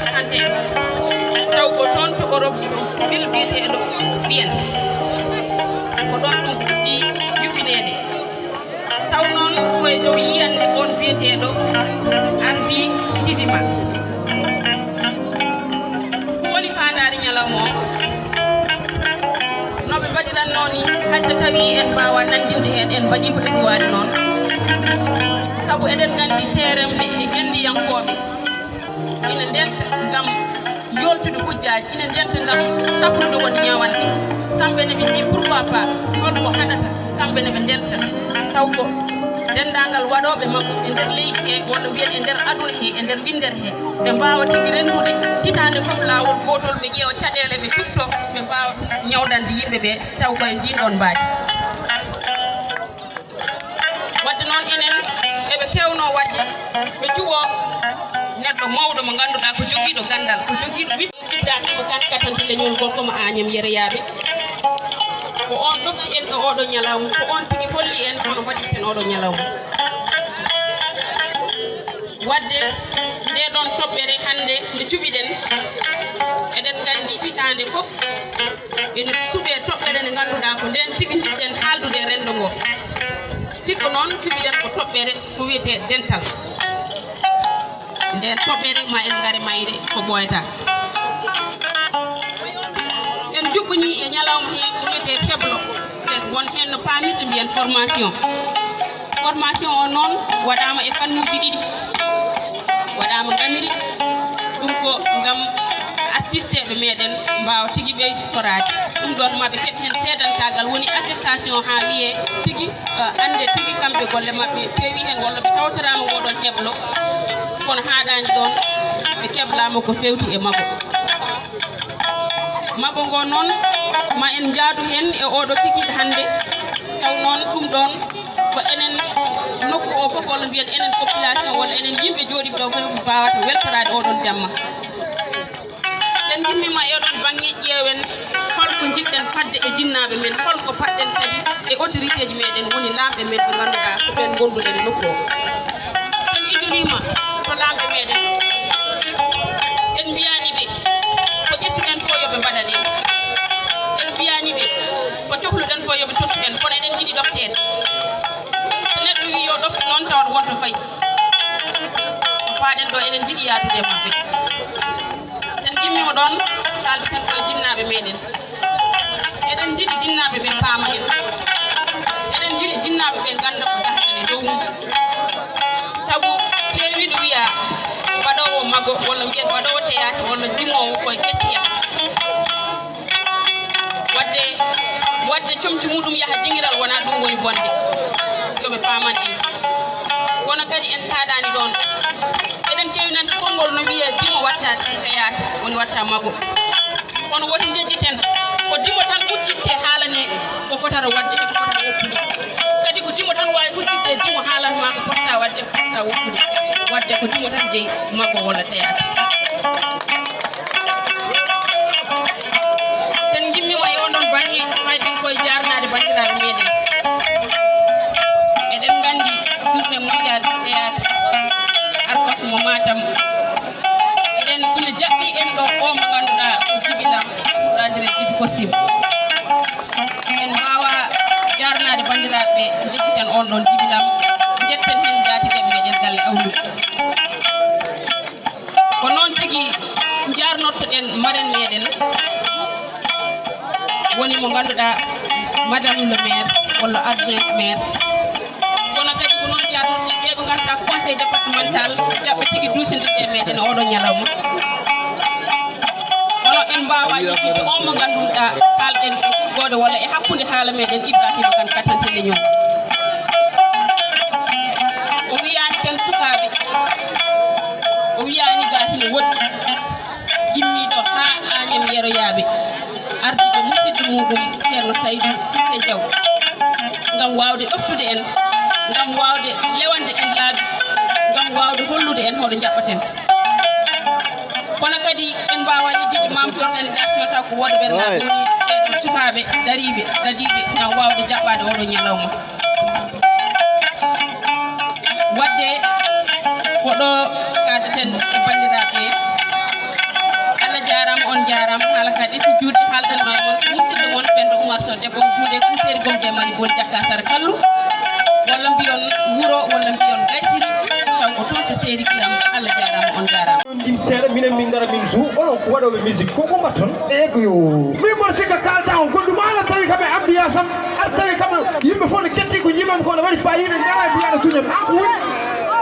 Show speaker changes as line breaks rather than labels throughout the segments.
wati hande taw ko toon to Europe ville biyeteɗo Biyen ko ɗon ɗum fuɗɗi yuɓɓinede taw noon koye dow yiyande on biyeteɗo arbi hidima woni fandare ñalawma o noɓe mbaɗiranno ni hayso tawi en mbawa nandinde hen en mbaɗi ko ɗesi waade noon saabu eɗen gandi seeremɓe e gendiyankoɓe ina ndenta ngam yoltude kujjaji ina ndenta ngam safrude won ñawanɗe kamɓene ɓe mbi pourquoi pas holko haɗata kamɓene ɓe ndenta taw ko dendagal waɗoɓe makko e nder leydi he walla mbiyen e nder aduna he e nder windere he ɓe mbawa tigui rendude hitande foof lawol gotol ɓe ƴeewa caɗele ɓe cupto ɓe mbawa ñawdande yimɓeɓe taw koye ndin ɗon mbaadi wadde noon enen eɓe kewno wadde ɓe cuɓo neɗɗo mawɗo mo ganduɗa ko joguiɗo gandal ko joguiɗo ɓiɗɗaɗiɓe kan katante leñol gorko mo Agnam Yereyaɓe ko on ɗofti en ɗo oɗo ñalawma ko on tigui holli en kono waɗirten oɗo ñalawma wadde nde ɗon toɓɓere hande nde cuɓiɗen eɗen gandi hitande foof ene suuɓe toɓɓere nde ganduɗa ko nden tigui jiɗɗen haaldude rendo ngo hikka noon cuɓiɗen ko toɓɓere ko wiyete dental nden toɓɓere ma en gaare mayre ko ɓoyata en juɓɓini e ñalawma he ko wiyete keblo won hen no pamirde mbiyen formation o noon waɗama e fannuji ɗiɗi waɗama gamiri ɗum ko ngam artisteɓe meɗen mbawa tigui ɓeytorade ɗum ɗon maɓe keɓ hen seedantagal woni attestation ha wiye tigui ande tigui kamɓe golle mabɓe peewi hen walla ɓe tawtorama oɗon heblo kono haɗani ɗon ɓe keblama ko fewti e mago ngo noon ma en jaadu hen e oɗo tikiɗe hande taw noon ɗum ɗon ko enen nokku o foof walla mbiyen enen population walla enen yimɓe jooɗiɓe ɗo foof mbawata weltorade oɗon jamma sen gimmima e oɗon banggue ƴeewen holko jiɗɗen fadde e jinnaɓe men holko paɗɗen kadi e autorité ji meɗen woni lamɓe men ɓe ganduɗa ko ɓen gonduɗen e nokku o sen idorima to lamɓe meɗen en mbiyaniɓe ko ƴettuɗen fo yooɓe mbaɗan en mbiyaniɓe ko cohluɗen fo yooɓe tottu en kono eɗen jiiɗi ɗoftede so neɗɗo wi yo ɗoftu noon tawat wonto fayi ko paaɗen ɗo eɗen jiiɗi yaadude e maɓɓe sen gimmima ɗon kalde tan koye jinnaɓe meɗen eɗen jiiɗi jinnaɓe ɓe paama en eɗen jiiɗi jinnaɓe ɓe ganda ko jahten e dow mum saabu heewiɗo wiya waɗowo mago walla mbiyen waɗowo théâtre walla jimowo koye ƴecciyam wadde comci muɗum yaaha dingiral wona ɗum woni bonde yoɓe paman en kono kadi en taaɗani ɗon eɗen kewnanta konngol no wiye dimo watta théâtre woni watta mago kono woti jejjiten ko dimo tan huccitte haalane ko fotata wadde eko fotata woppude kadi ko dimo tan wawi huccitte dimo haalanma ko fotta wadde ko fotata woppude wadde ko dimo tan jeeyi mago walla théâtre sen gimmima e on ɗon banggue hayɗen koye jarnade bandiraɓe meɗen eɗen gandi journée mondial théâtre arkas mo Matam eɗen ina jaɓɓi en ɗo o mo ganduɗa ko Djibilam ɗadire Djibi Kossim en mbawa jarnade bandiraɓe jecciten on ɗon Djibilam jetten hen jatigueɓe meɗen galle awlu ko noon tigui jarnortoɗen marraine meɗen woni mo ganduɗa madame le maire walla adjoint maire kono kadi ko noon jarnorɗen ɓeɓe ganduɗa conseil départemental jaɓɓe tigui dusidirɗe meɗen oɗo ñalawma kono en mbawa yejjide o mo ganduɗa kalɗen goɗo walla e hakkude haala meɗen Ibrahima Kane Katante Leñol o wiyani ken sukaɓe o wiyani ga hino woɗɗi gimmiɗo ha Agnam Yeroyaɓe ardiɓe musidɗo muɗum ceerno Saydou Sifle Diaw ngam wawde ɗoftude en ngam wawde lewande en laabi ngam wawde hollude en hoɗo jaɓɓaten kono kadi en mbawa yejjide membre d' organisation taw ko woɗɓe ɓernaɓe woni ɓeɗon sukaɓe dariɓe ngam wawde jaɓɓade oɗo ñalawma wadde koɗo kaddaten e bandiraɓe on jarama hala kadi si juuti haldanno e mon musidɗo mon Penda Oumar Sow debbo juuɗe kuseri gomde mari bol jakka sara kallu walla mbiyon wuro walla mbiyon gaysiri taw ko toon to seeri kiram Allah jarama on jarama
ɗin seeɗa minen min gara min jou onon ko waɗoɓe musique koko mbatton eyyi ko yo min mboɗo sikka kalta on goɗɗum ala tawi kamɓe ambiyasam aɗa tawi kamɓe yimɓe fof ne ketti ko jiiman ko ne waɗi fayida gara mbiyaɗa tuñam ha ko woni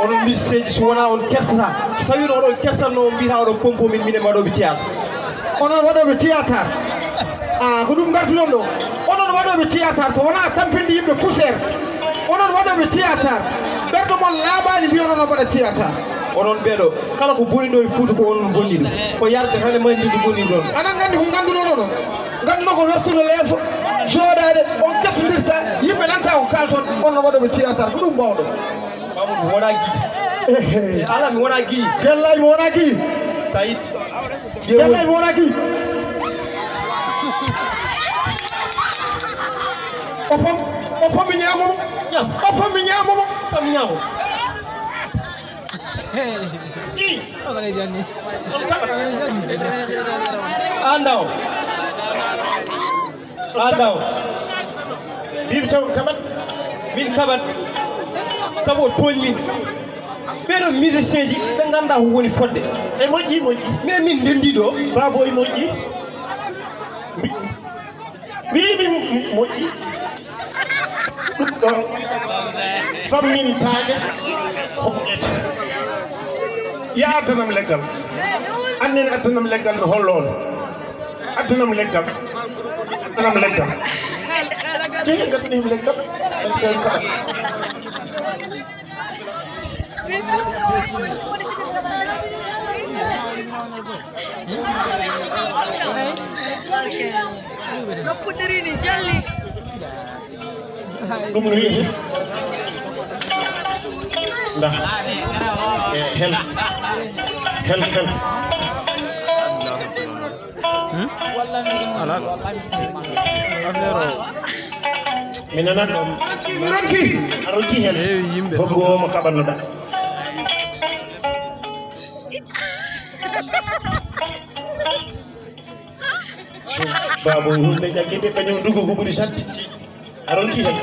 onon musicieji so wona on kersata so tawino oɗon kersanno mbiyata oɗon pompo min minen waɗoɓe théâtre onon waɗoɓe théâtre ko ɗum gartuɗon ɗo onon waɗoɓe théâtre ko wona tampinde yimɓe poussiére onon waɗoɓe théâtre ɓerɗo mon laaɓani mbiyonono mbaɗa théâtre onon ɓeeɗo kala ko boni ɗo e Fouta ko onon bonni ɗum ko yarde hande mayndide bonni ɗon aɗa gandi ko ganduɗon onon ganduɗo ko wertude leeso jooɗade on kettodirta yimɓe nanta ko kalton onon waɗoɓe théâtre ko ɗum mbawɗo mamadou mi wona gui ala mi wona gui gellaji mi wona gui sayid gellaji mi wona gui o pom mi ñamomo o pom mi ñamomo pami ñamo andaw min taw kaɓat min kaɓat saabu o tooñmin ɓeɗo musicien ji ɓe ganda ko woni fodde e moƴƴi minen min ndendi ɗo babo e moƴƴi wimi moƴƴi ɗum ɗo fammintade koko ƴettete ya addanam leggal annene addanam leggal mi hollo on addanam leggal jeyi gaddanimi leggal ɗum no wiyete nda hel mi nanat a ronki hen hoggo mo kaɓannoɗa babo hunde jaggueɓe kañum dugo ko ɓuuri sadde a ronki hen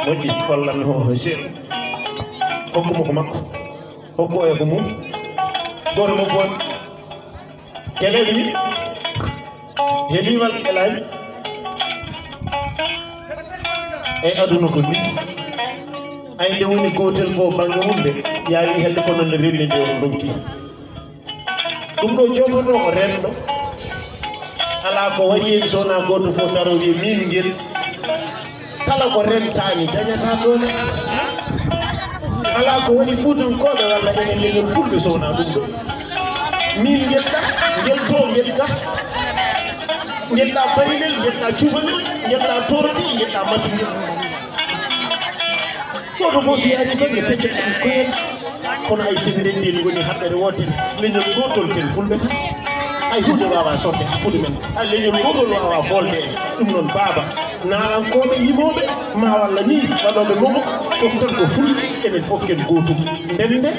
moƴƴi wallanno seeɗa hokkumo ko makko hokku e ko mum goto mo bon keleɗe ni helimal elani e aduna ko ni ay nde woni gotel fof banggue mum de yawi helde ko noon ne rende nde on donki ɗum ɗo jogoto ko rendo ala ko waɗi hen sowona goto fof daro wiye min guel kala ko rentani dañata ɗone ala ko woni fuutankoɓe walla enen leñol fulɓe sowona ɗum ɗo min guelɗa guel to guelga guelɗa baylel guelɗa cubalel guelɗa torodi guelɗa matugel goto fof so yaani ɗon ne pecca ɗum koyen kono ay sen ndenndeni woni haɓɓere wotere leñol gotol ken fulɓe tan ay hunde wawa sorde hakkude men a leñol gotol wawa folde en ɗum noon baaba narankoɓe yimoɓe ma walla ni waɗoɓe mogo fof tan ko fulɓe enen fof ken gotum ndende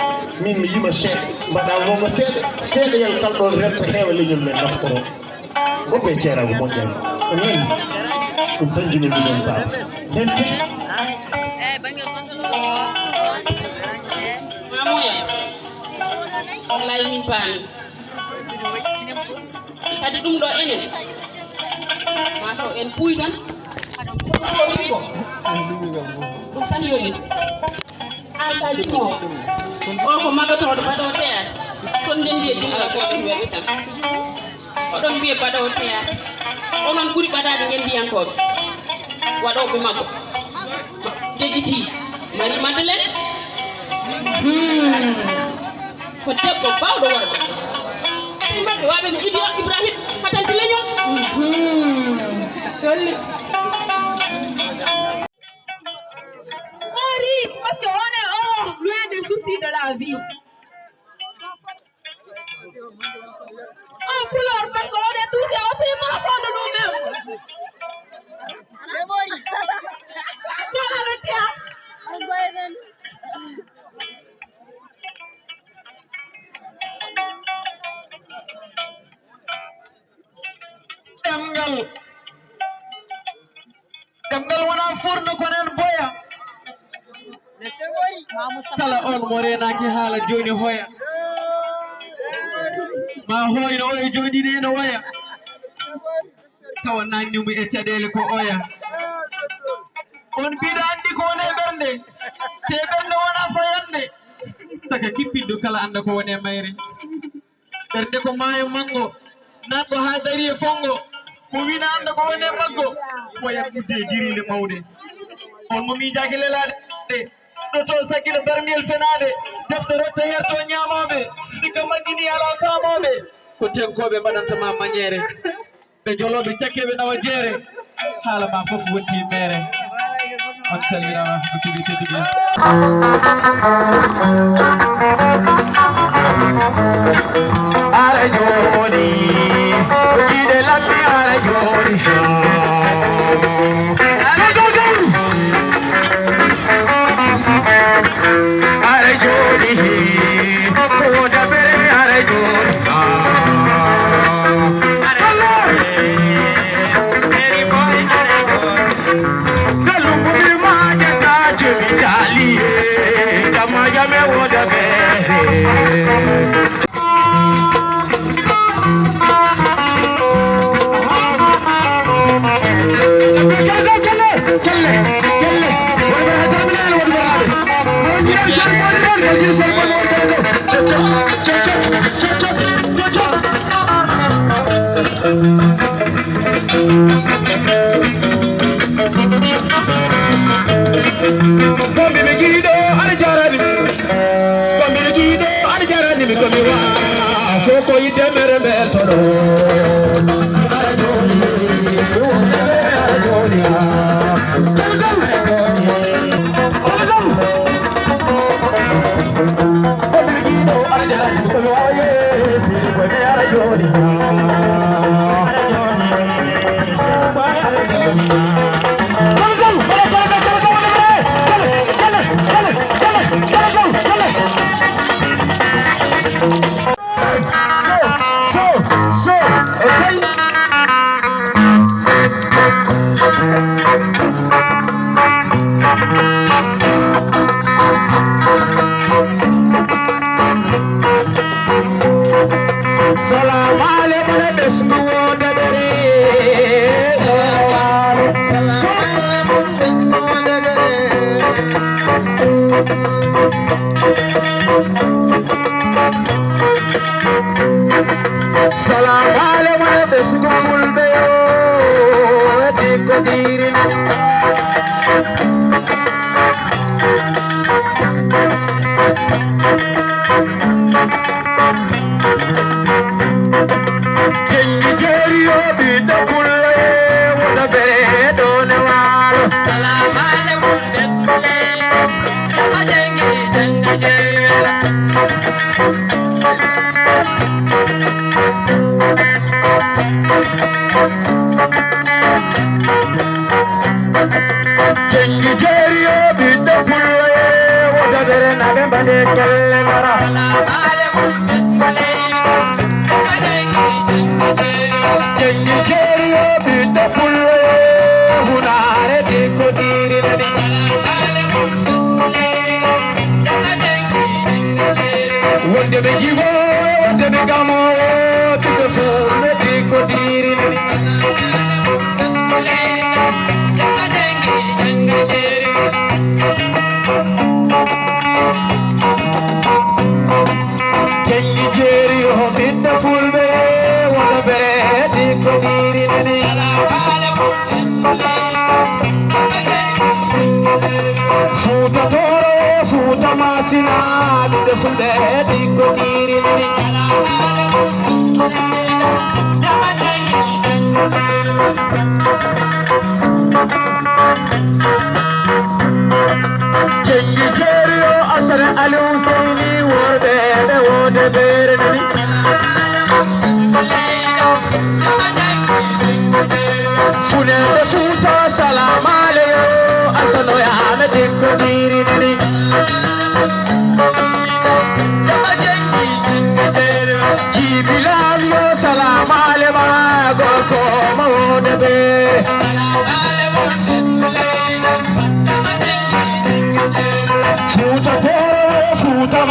min mi yima seeɗa mbaɗa mogo seeɗa yal kalɗon renta heewa leñol men naftoro goɓe ceerago moƴƴani o nani ɗum tan jinondinen baaba ndente
mamoya wallahi min paami kadi ɗum ɗo enen mataw en puy tan wi ko ɗum tan yoni anta jimo o ko magatoɗo baɗo théâtre son ndendi e ɗimgal goto weɓe tan oɗon mbiye baɗowo théâtre onon ɓuuri ɓadade gendiyankoɓe waɗoɓe maggo jejjiti mari madeleine ko debbo bawɗo worɓe maɓɓe waɓe no Idy Ibrahima hatanti leñol solli
on rit parce qu'on est loin des soucis de la vie. On pleure parce qu'on est tous et on fait mal de nous-mêmes. Voilà le théâtre.
Demgal wana furno konen boya kala on mo renaki haala joni hoya ma hoyno o joni ne no waya tawa nanni mu e caɗele ko oya on mbiɗa andi ko woni e ɓernde te ɓernde wona fayande saka kippinɗo kala anda ko woni e mayre ɓernde ko maayo mango nanɗo ha dari e fongo mo wina anda ko woni e maggo mo yakkude jirile mawde on mo miijaki lelade ɗo to sakkino barmiyel fenade defte rotta herto ñamoɓe sikka majjini ala famoɓe ko tenkoɓe mbaɗantama maniére ɓe joloɓe cakkeɓe nawa jeere haala ma foof wonti mere on salminama musidɓe tedduɓe ara joni jiɗe lammi ara joni ara joni koda bere ara joni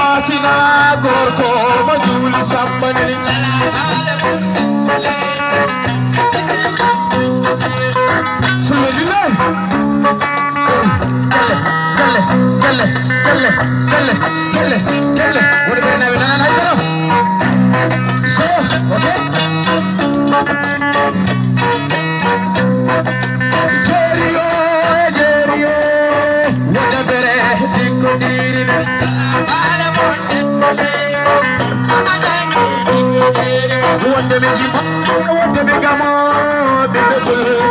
masina gorko majul sambani Sulejule Gelle What do you have in an idea? So, okay? Jerio, what a bere, Dicodiri, what the Megamo, Dicodiri.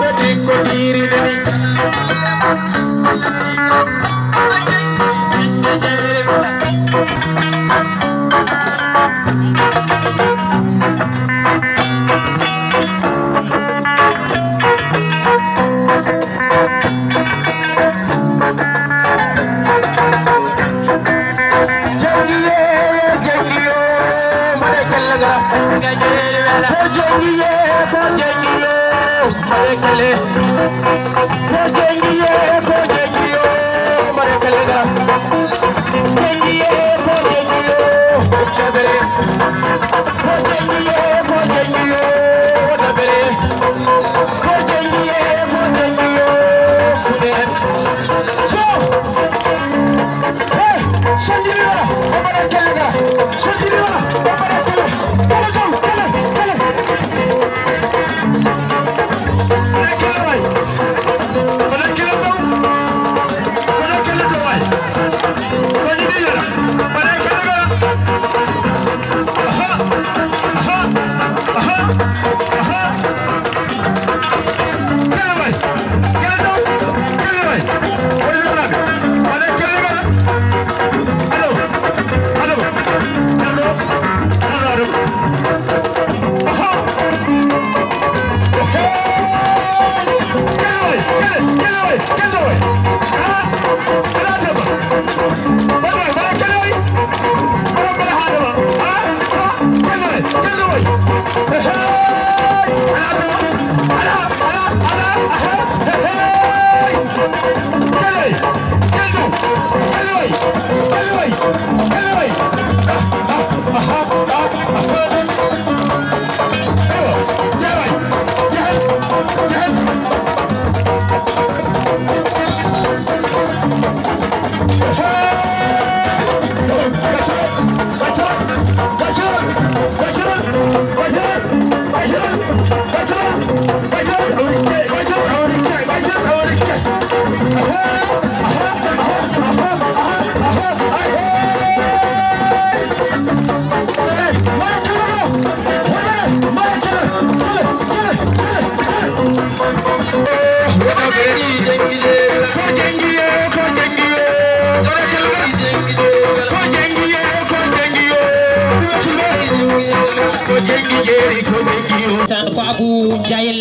Tan ko Abu Jahil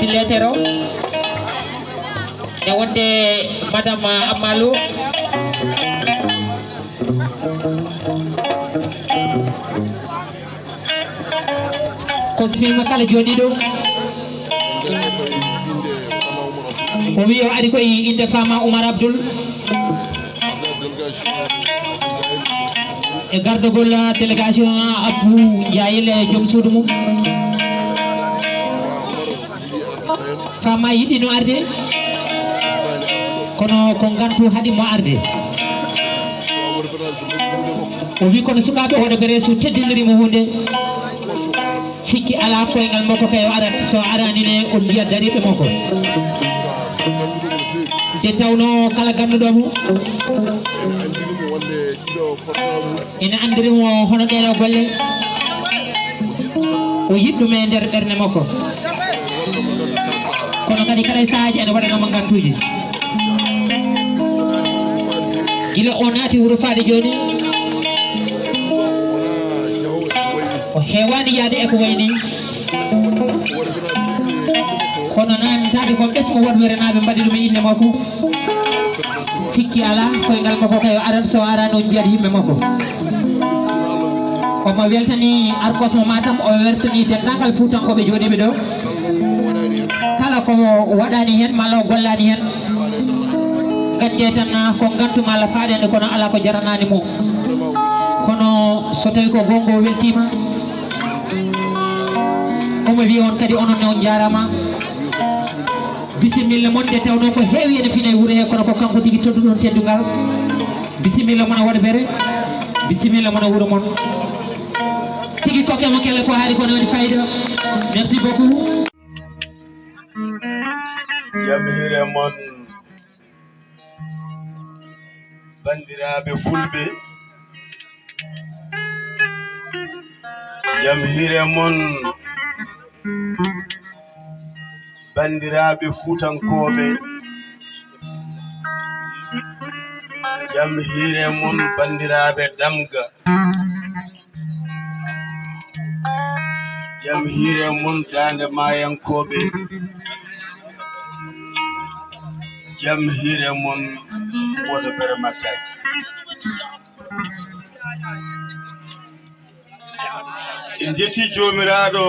Diletero e wonde madame Amalou ko fima kala jodi do ko wi o ari ko inde Fama Oumar Abdoul e gardogol délégation Abou Jahil jom suudu mum Fama yiɗi no arde kono ko gantu haɗi mo arde o wi kono sukaɓe hoɗo bere so teddinirimo hunde sikki ala koyngal makko kay o arat so aranine on mbiya dariɓe makko de tawno kala ganduɗomo ene andirimo hono ɗeɗo golle o yiɗɗum e nder ɓerde makko kono kadi kala saaji ene waɗanoma gantuji gila o naati wuuro faade joni o hewani yaade eko wayni kono namtade ko ɓesmo wonɓe renaɓe mbaɗi ɗum e inde makko sikki ala koyngal makko kay o arat so arani o jiyat yimɓe makko omo weltani arkos mo Matam o wertani dendagal Fuutankoɓe jooɗiɓe ɗo kala ko waɗani hen malla o gollani hen ganje tan ko gantu malla faɗede kono ala ko jaranani mum so tawi ko gongo weltima omo wi on kadi onon ne on jarama bisimilla mon de tawno ko heewi ene fina e wuuro he kono ko kanko tigi todduɗon teddugal bisimilla mon waɗa bere bisimilla mon wuuro mon tigi kokkemo kelle ko haari kono woni fayida merci beaucoup
jamire mon bandiraɓe fulɓe jam hire mon bandiraɓe fuutankoɓe jam hire mon bandiraɓe damga jam hire mon dande mayankoɓe jam hire mon woto bere makkaji en jetti jomiraɗo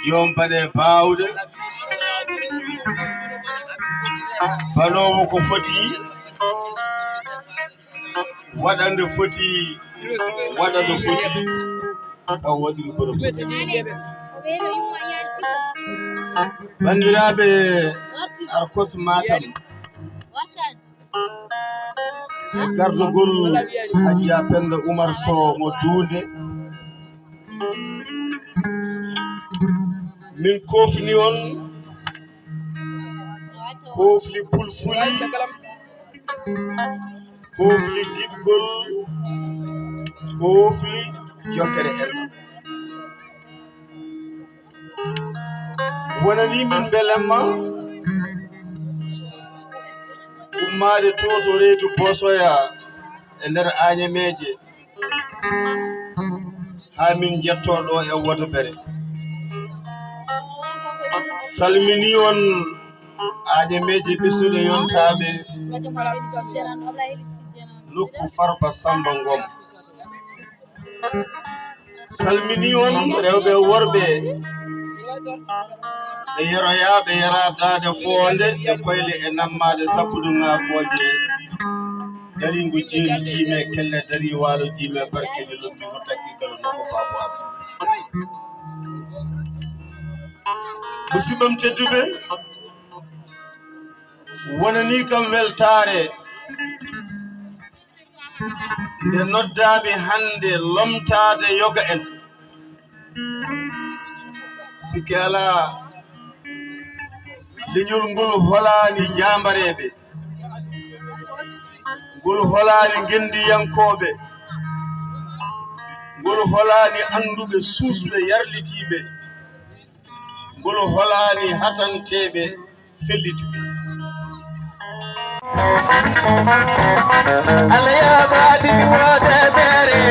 jom paɗe bawɗe banowo ko foti waɗande foti waɗando foti taw waɗiri kono foti bandiraɓe arkos matam gardogol Hajiya Penda Oumar Sow mo Duunde min kofni on kofli pulfuli kofli giɗgol kofli jokkere enɗam wonani min belemma ummade toto reedu bosoya e nder Añameje ha min jettoɗo e Wodobere salmini on Añameje ɓesnude yontaɓe nokku Farba Samba Ngom salmini on rewɓe worɓe e yeroyaɓe yaratade fonde e koyle e nammade sappudu ngakoje daringo jeeri jiime kelle dari walo jiime barkede lobbi ko takki kala noko babo am musibam tedduɓe wonani kam weltare nde noddaɓe hande lomtade yoga en sikki ala leñol ngol holani jambareɓe ngol holani gendiyankoɓe ngol holani anduɓe suusɓe yarlitiɓe ngol holani hatanteɓe fellitiɓe Allah ya baɗi wode bere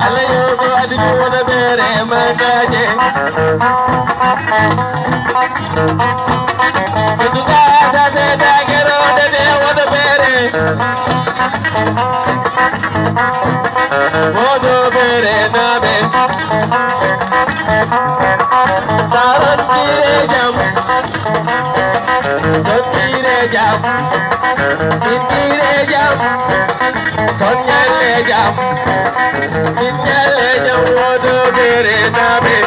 Allah ya baɗi wode bere magaje Betuga da be da gero de wode bere wode bere na be taron tire jam Sotire jam, tire jam, sonyale jam, tinyale jam, wodo bere nabe.